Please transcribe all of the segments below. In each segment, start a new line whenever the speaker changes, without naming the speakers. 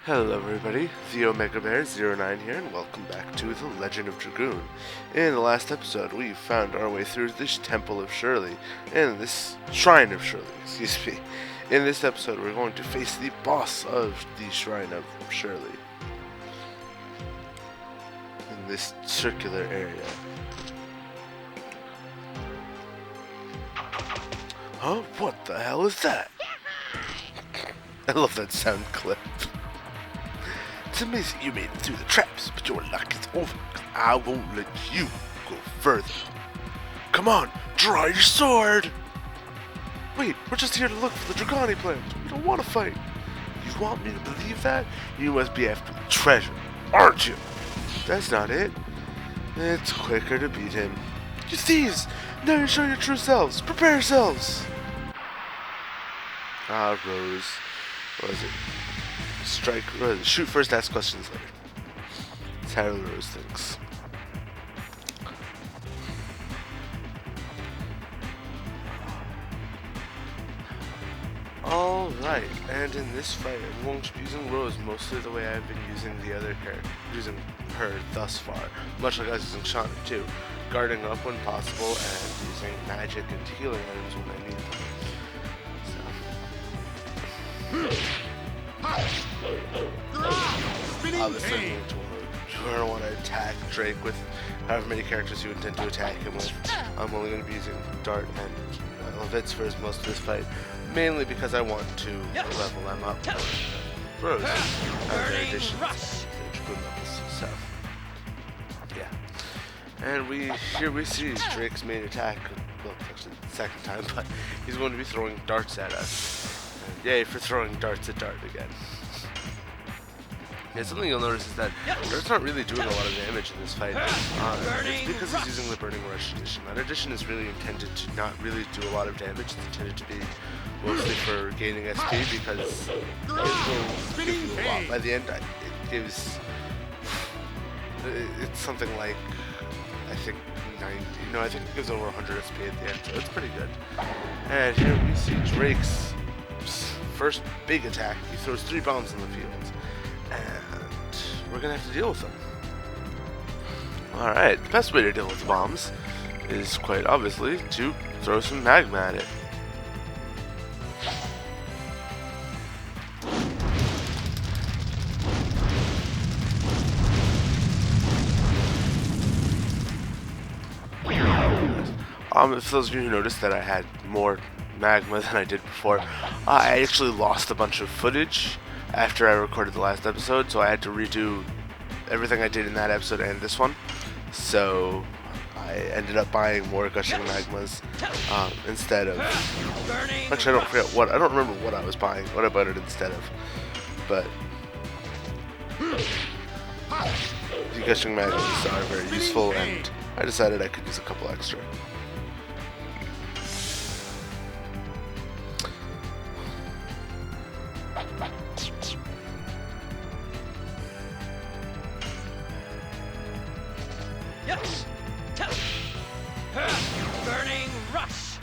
Hello everybody, the Omega Bear 09 here, and welcome back to the Legend of Dragoon. In the last episode, we found our way through this Temple of Shirley, and this Shrine of Shirley, excuse me. In this episode, we're going to face the boss of the Shrine of Shirley. In this circular area. Huh? What the hell is that? I love that sound clip. It's amazing you made it through the traps, but your luck is over, 'cause I won't let you go further. Come on, draw your sword! Wait, we're just here to look for the Dragoni plant. We don't want to fight. You want me to believe that? You must be after the treasure, aren't you? That's not it. It's quicker to beat him. You thieves! Now you show your true selves. Prepare yourselves! Ah, Rose. What was it? Shoot first, ask questions later. That's how Rose thinks. Alright, and in this fight I'm going to be using Rose mostly the way I've been using the other character, using her thus far. Much like I was using Shauna too. Guarding up when possible and using magic and healing items when I need them. Obviously, you're going to want to attack Drake with however many characters you intend to attack him with. I'm only going to be using Dart and Levitz for most of this fight, mainly because I want to level them up. Rose, in addition to Dragoon levels, so yeah. And here we see Drake's main attack. Well, actually the second time, but he's going to be throwing darts at us. And yay for throwing darts at Dart again. Yeah, something you'll notice is that Dart's not really doing a lot of damage in this fight. It's because he's using the Burning Rush edition. That edition is really intended to not really do a lot of damage. It's intended to be mostly for gaining SP because it will give you a lot. By the end, it gives... It's something like, I think, 90... No, I think it gives over 100 SP at the end, so it's pretty good. And here we see Drake's first big attack. He throws 3 bombs in the field. And we're gonna have to deal with them. Alright, the best way to deal with the bombs is quite obviously to throw some magma at it. For those of you who noticed that I had more magma than I did before, I actually lost a bunch of footage after I recorded the last episode, so I had to redo everything I did in that episode and this one. So I ended up buying more gushing magmas instead of. Actually, I don't remember what I was buying, what I bought it instead of. But the gushing magmas are very useful, and I decided I could use a couple extra.
Burning Rush.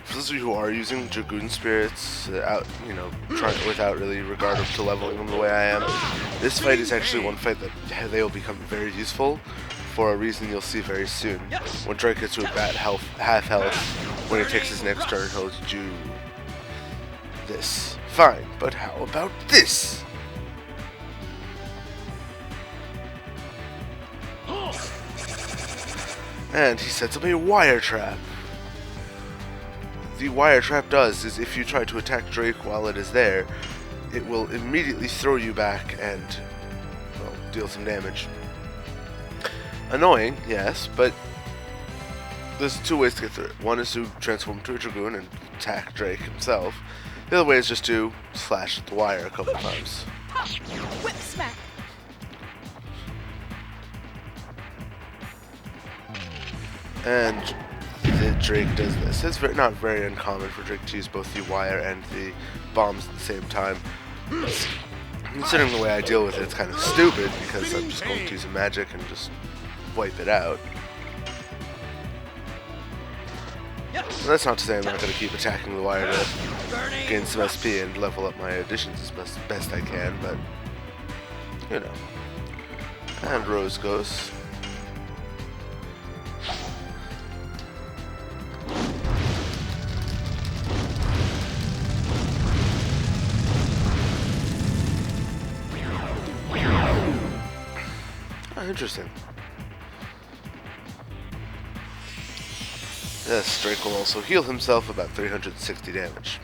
For those of you who are using Dragoon spirits without really regard to leveling them the way I am, this fight is actually one fight that they will become very useful for a reason you'll see very soon. When Drake gets to about half health, when he takes his next turn, he'll do this. Fine, but how about this? And he sets up a wire trap. The wire trap does is if you try to attack Drake while it is there, it will immediately throw you back and, well, deal some damage. Annoying, yes, but there's 2 ways to get through it. One is to transform to a Dragoon and attack Drake himself. The other way is just to slash at the wire a couple times.
Whip smack.
And Drake does this. It's not very uncommon for Drake to use both the wire and the bombs at the same time. Considering the way I deal with it, it's kind of stupid because I'm just going to use a magic and just wipe it out. But that's not to say I'm not going to keep attacking the wire to gain some SP and level up my additions as best I can, but you know. And Rose goes. Oh, interesting. Yes, Drake will also heal himself about 360 damage.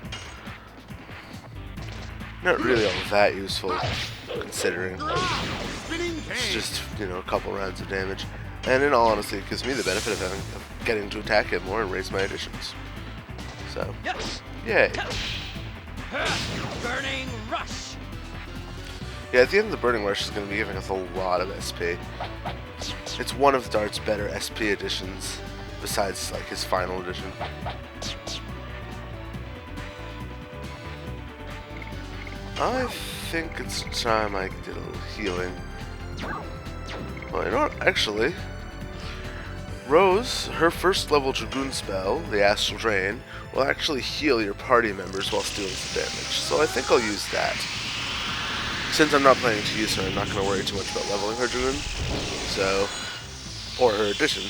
Not really all that useful, considering it's just, you know, a couple rounds of damage. And in all honesty, it gives me the benefit of getting to attack him more and raise my additions. So, yay.
Burning Rush.
Yeah, at the end of the Burning Rush is going to be giving us a lot of SP. It's one of Dart's better SP additions, besides like his final edition. I think it's time I did a little healing. Well, you know what? Actually, Rose, her first level Dragoon spell, the Astral Drain, will actually heal your party members while stealing some damage. So I think I'll use that. Since I'm not planning to use her, I'm not going to worry too much about leveling her Dragoon. So, or her addition.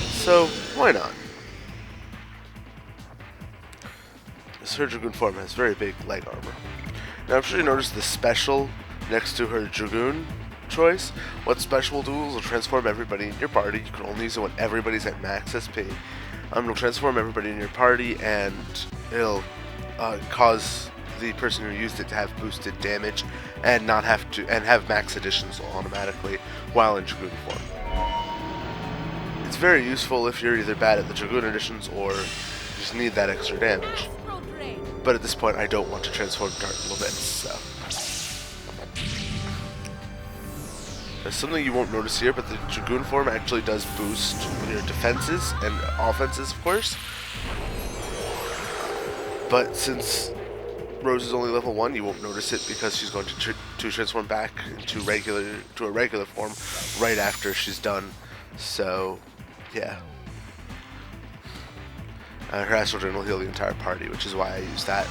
So, why not? This her Dragoon form has very big leg armor. Now I'm sure you noticed the special next to her Dragoon choice. What special duels will transform everybody in your party. You can only use it when everybody's at max SP. It'll transform everybody in your party, and it'll cause the person who used it to have boosted damage and not have to have max additions automatically while in Dragoon form. It's very useful if you're either bad at the Dragoon additions or just need that extra damage. But at this point, I don't want to transform Dart in Levitz, so. There's something you won't notice here, but the Dragoon form actually does boost your defenses and offenses, of course. But since Rose is only level 1, you won't notice it because she's going to transform back into a regular form right after she's done. So, yeah. Her Astral Drain will heal the entire party, which is why I use that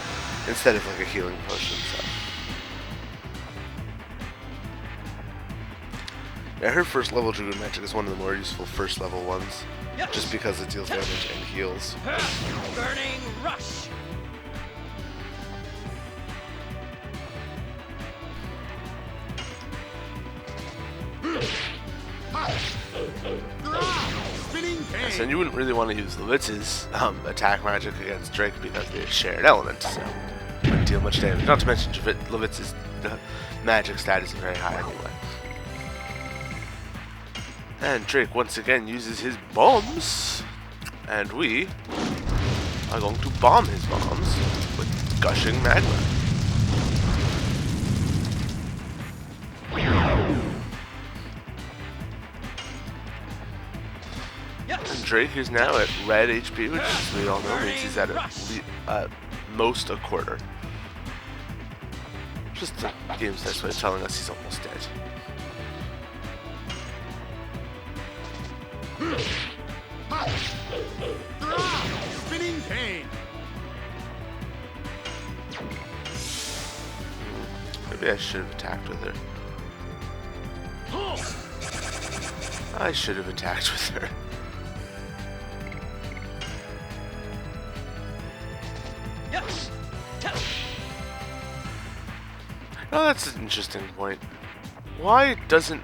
instead of like a healing potion. So. Yeah, her first level Dragoon magic is one of the more useful first level ones, just because it deals damage and heals.
Burning Rush.
Yes, and you wouldn't really want to use Levitz's attack magic against Drake because they share an element, so it wouldn't deal much damage. Not to mention Levitz's magic stat isn't very high anyway. And Drake once again uses his bombs, and we are going to bomb his bombs with gushing magma. And Drake is now at red HP, which, as we all know, means he's at most a quarter. Just the game's nice way of telling us he's almost dead.
Spinning Pain.
Maybe I should have attacked with her. I should have attacked with her. Oh, that's an interesting point. Why doesn't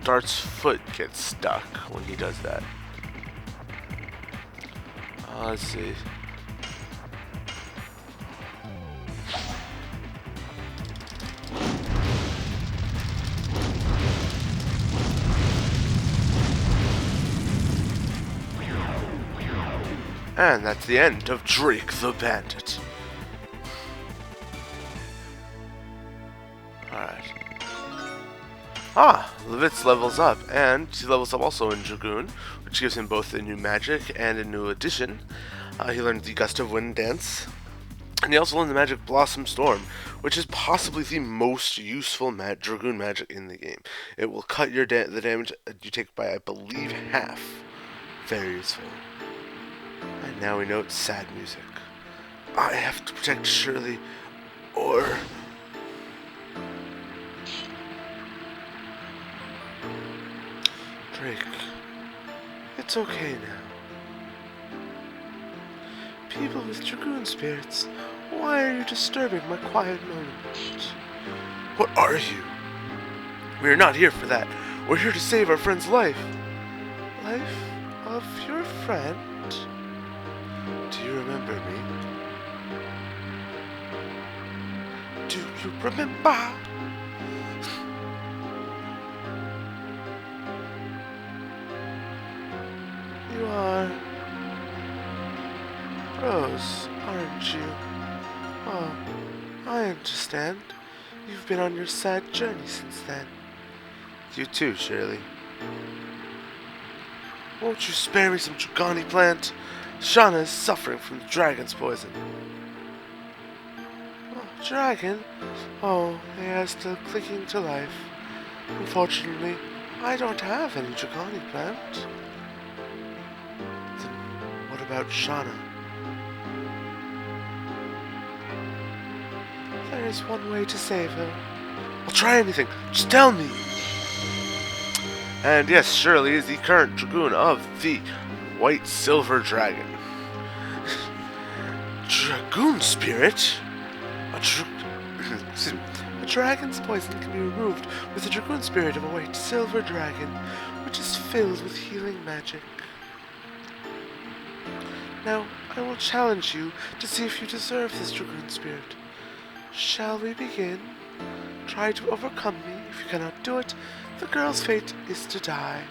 Dart's foot get stuck when he does that? Let's see. And that's the end of Drake the Bandit. Alright. Levitz levels up, and he levels up also in Dragoon, which gives him both a new magic and a new addition. He learned the Gust of Wind dance, And he also learned the magic Blossom Storm, which is possibly the most useful Dragoon magic in the game. It will cut your the damage you take by, I believe, half. Very useful. And now we know it's sad music. I have to protect Shirley, or... Drake, it's okay now. People with Dragoon spirits, why are you disturbing my quiet moment? What are you? We are not here for that. We're here to save our friend's life. Life of your friend? Do you remember me? Do you remember? You are Rose, aren't you? Oh, I understand. You've been on your sad journey since then. You too, Shirley. Won't you spare me some Dragoni plant? Shauna is suffering from the dragon's poison. Oh, dragon? Oh, they are still clinging to life. Unfortunately, I don't have any Dragoni plant. Then what about Shauna? There is one way to save her. I'll try anything. Just tell me. And yes, Shirley is the current Dragoon of the White Silver Dragon. Dragoon spirit? A dragon's poison can be removed with the Dragoon spirit of a White Silver Dragon, which is filled with healing magic. Now, I will challenge you to see if you deserve this Dragoon spirit. Shall we begin? Try to overcome me. If you cannot do it, the girl's fate is to die.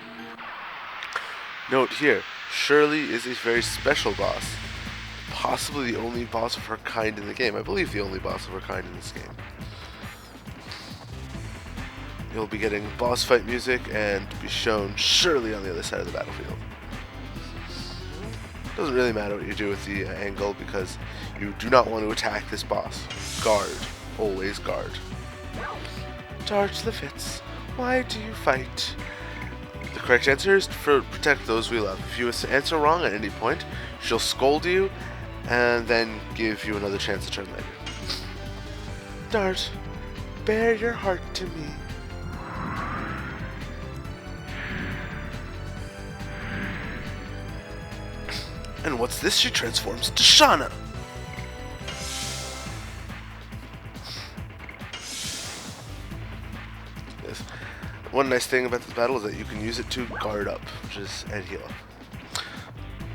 Note here, Shirley is a very special boss. Possibly the only boss of her kind in the game. I believe the only boss of her kind in this game. You'll be getting boss fight music and be shown Shirley on the other side of the battlefield. Doesn't really matter what you do with the angle because you do not want to attack this boss. Guard. Always guard. Dodge the fits. Why do you fight? The correct answer is to protect those we love. If you answer wrong at any point, she'll scold you and then give you another chance to turn later. Dart, bare your heart to me. And what's this? She transforms to Shauna. Yes. One nice thing about this battle is that you can use it to guard up, and heal up.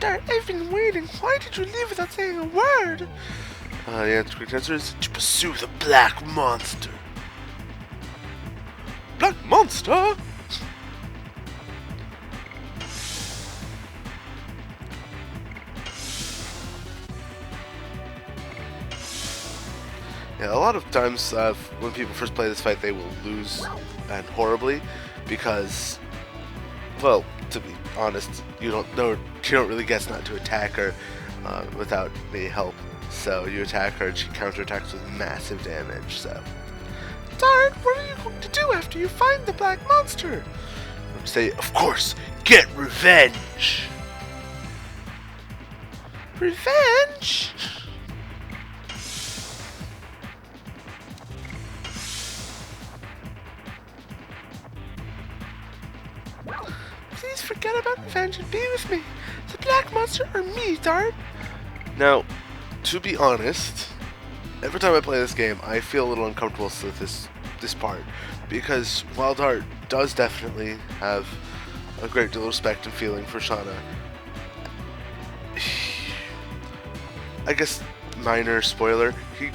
Dart, I've been waiting. Why did you leave without saying a word? The correct answer is to pursue the Black Monster. Black Monster? Yeah, a lot of times when people first play this fight, they will lose, and horribly, because, well, to be honest, you don't really guess not to attack her without any help. So you attack her, and she counterattacks with massive damage. So, Dart, what are you going to do after you find the Black Monster? I would say, of course, get revenge. Revenge? Please forget about revenge and be with me. The Black Monster or me, Dart? Now, to be honest, every time I play this game, I feel a little uncomfortable with this part, because while Dart does definitely have a great deal of respect and feeling for Shauna, I guess minor spoiler, he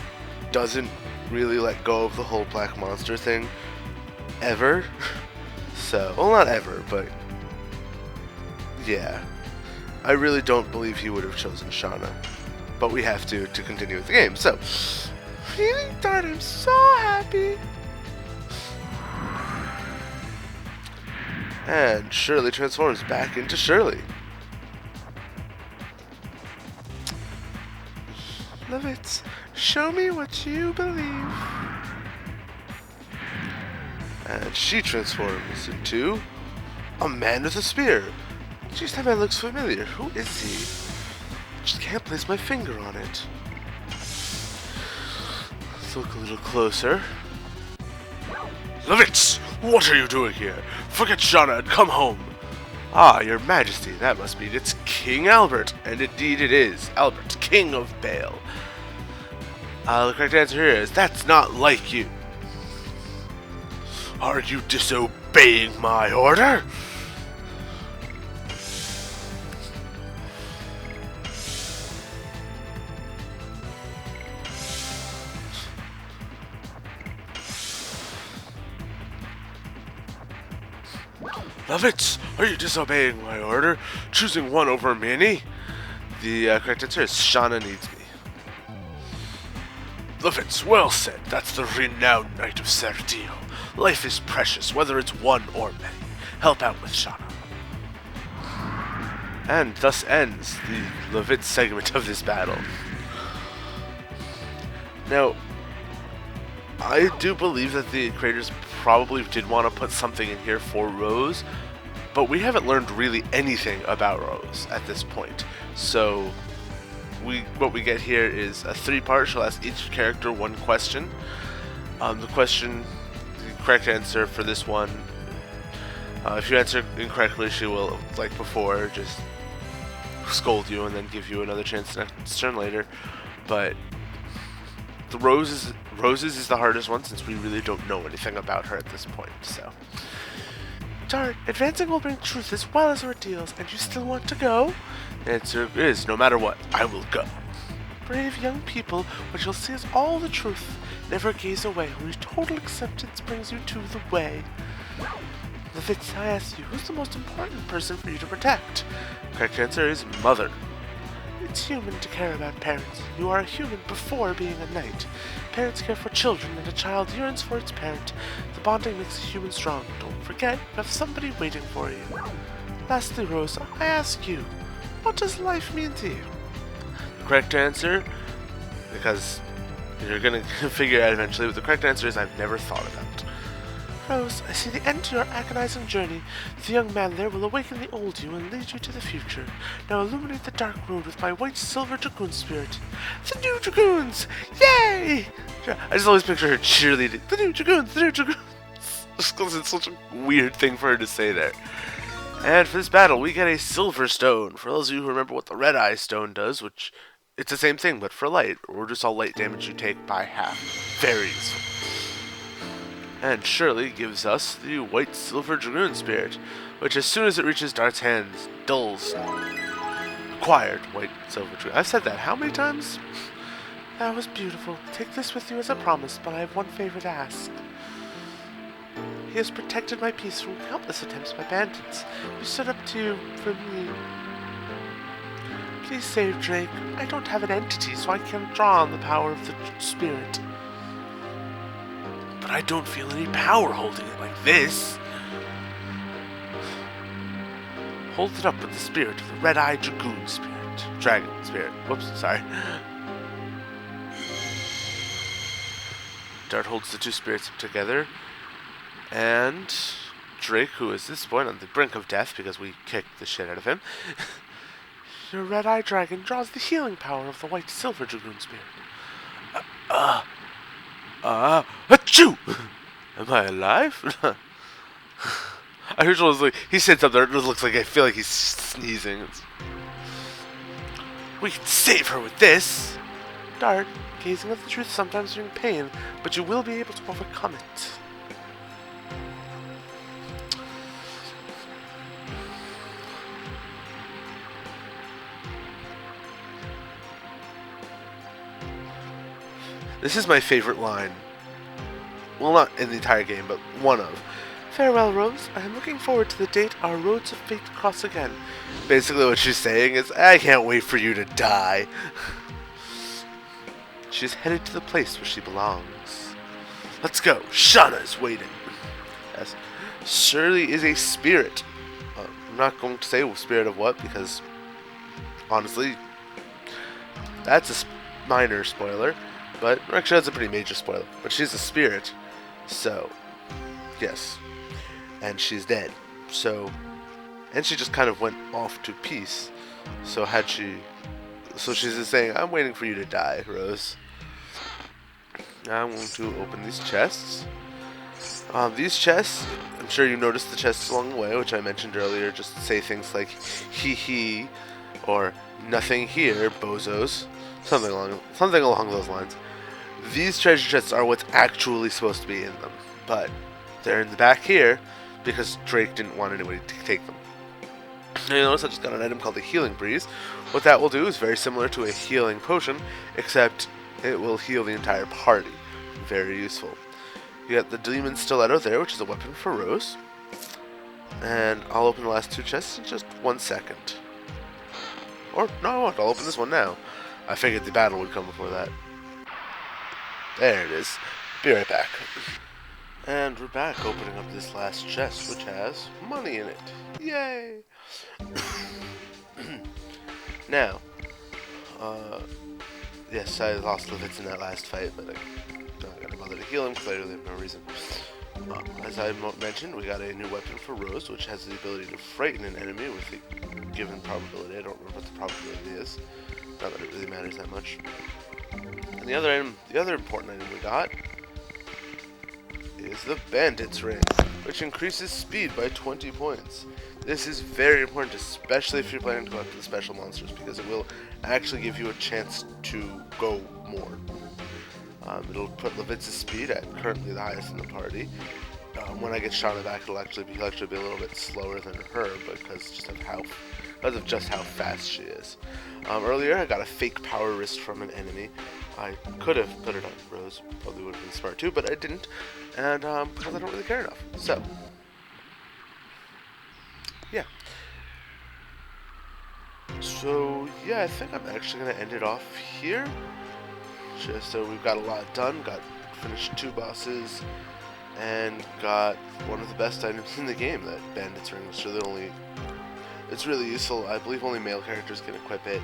doesn't really let go of the whole Black Monster thing ever. So, well, not ever, but yeah, I really don't believe he would have chosen Shauna. But we have to continue with the game. So, really, Dart, I'm so happy. And Shirley transforms back into Shirley. Love it. Show me what you believe. And she transforms into a man with a spear. Geez, that man looks familiar. Who is he? Just can't place my finger on it. Let's look a little closer. Love it! What are you doing here? Forget Shauna and come home. Ah, your majesty, that must mean it's King Albert. And indeed it is. Albert, king of Bale. The correct answer here is, that's not like you. Are you disobeying my order? Love it! Are you disobeying my order? Choosing one over many? The correct answer is Shauna needs me. Love it! Well said. That's the renowned Knight of Serdio. Life is precious, whether it's one or many. Help out with Shauna. And thus ends the Levit segment of this battle. Now, I do believe that the creators probably did want to put something in here for Rose, but we haven't learned really anything about Rose at this point. So what we get here is a 3-part. She'll ask each character one question. The correct answer for this one, if you answer incorrectly, she will, like before, just scold you and then give you another chance next turn later. But the Roses is the hardest one, since we really don't know anything about her at this point. So, Dart, advancing will bring truth as well as ordeals, and you still want to go? The answer is, no matter what, I will go. Brave young people, what you'll see is all the truth. Never gaze away, only total acceptance brings you to the way. Levitz, I ask you, who's the most important person for you to protect? Correct answer is Mother. It's human to care about parents. You are a human before being a knight. Parents care for children, and a child yearns for its parent. The bonding makes a human strong. Don't forget, you have somebody waiting for you. Lastly, Rosa, I ask you, what does life mean to you? The correct answer, because you're going to figure it out eventually, but the correct answer is I've never thought about it. Rose, I see the end to your agonizing journey. The young man there will awaken the old you and lead you to the future. Now illuminate the dark road with my white silver dragoon spirit. The new dragoons! Yay! I just always picture her cheerleading. The new dragoons! The new dragoons! Just because it's such a weird thing for her to say there. And for this battle, we get a silver stone. For those of you who remember what the red eye stone does, which it's the same thing but for light, or just all light damage you take by half. Very useful. And Shirley gives us the white silver dragoon spirit, which as soon as it reaches Dart's hands, dulls. Acquired white silver dragoon. I've said that how many times? That was beautiful. Take this with you as a promise, but I have one favor to ask. He has protected my peace from countless attempts by bandits. You stood up for me. Please save Drake. I don't have an entity, so I can't draw on the power of the spirit. But I don't feel any power holding it like this. Hold it up with the spirit of the red-eyed dragoon spirit. Dragon spirit. Whoops, sorry. Dart holds the two spirits together. And Drake, who is at this point on the brink of death because we kicked the shit out of him. Your red-eyed dragon draws the healing power of the white silver dragoon spirit. Achoo! Am I alive? I heard was like, he said something, it looks like I feel like he's sneezing. We can save her with this! Dart, gazing at the truth sometimes brings pain, but you will be able to overcome it. This is my favorite line. Well, not in the entire game, but one of. Farewell, Rose. I am looking forward to the date our roads of fate cross again. Basically what she's saying is, I can't wait for you to die. She's headed to the place where she belongs. Let's go. Shauna is waiting. Yes. Shirley is a spirit. I'm not going to say spirit of what, because honestly, that's a minor spoiler, but actually that's a pretty major spoiler. But she's a spirit, so yes, and she's dead. So, and she just kind of went off to peace. So she's just saying, "I'm waiting for you to die, Rose." Now I'm going to open these chests. These chests, I'm sure you noticed the chests along the way, which I mentioned earlier, just say things like hee hee or nothing here, bozos, something along those lines. These treasure chests are what's actually supposed to be in them, but they're in the back here because Drake didn't want anybody to take them. Now you notice I just got an item called the Healing Breeze. What that will do is very similar to a healing potion, except it will heal the entire party. Very useful. You got the Demon Stiletto there, which is a weapon for Rose. And I'll open the last two chests in just 1 second. Or, no, I won't. I'll open this one now. I figured the battle would come before that. There it is. Be right back. And we're back opening up this last chest, which has money in it. Yay! Now, yes, I lost Levitz in that last fight, but I'm not going to bother to heal him because I really have no reason. As I mentioned, we got a new weapon for Rose, which has the ability to frighten an enemy with a given probability. I don't remember what the probability is. Not that it really matters that much. And the other important item we got is the Bandit's Ring, which increases speed by 20 points. This is very important, especially if you're planning to go after the special monsters, because it will actually give you a chance to go more. It'll put Levitz's speed at currently the highest in the party. When I get shot in the back, he'll actually be a little bit slower than her because of just how fast she is. Earlier, I got a fake power wrist from an enemy. I could have put it on Rose, probably would have been smart too, but I didn't, and because I don't really care enough. So, yeah. So, yeah, I think I'm actually going to end it off here. Just so we've got a lot done, finished 2 bosses, and got one of the best items in the game, that Bandit's Ring. It's really useful. I believe only male characters can equip it,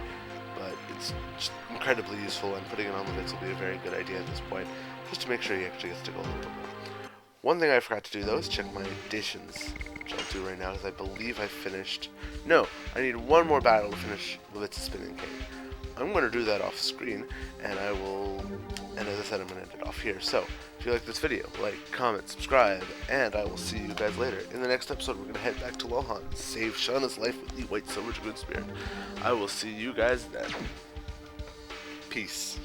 but it's just incredibly useful, and putting it on Levitz will be a very good idea at this point, just to make sure he actually gets to go a little bit more. One thing I forgot to do, though, is check my additions, which I'll do right now, because I believe I finished... No, I need one more battle to finish Levitz's Spinning Cane. I'm going to do that off screen, and as I said, I'm going to end it off here. So, if you like this video, like, comment, subscribe, and I will see you guys later. In the next episode, we're going to head back to Lohan, save Shauna's life with the White Silver Dragoon Spirit. I will see you guys then. Peace.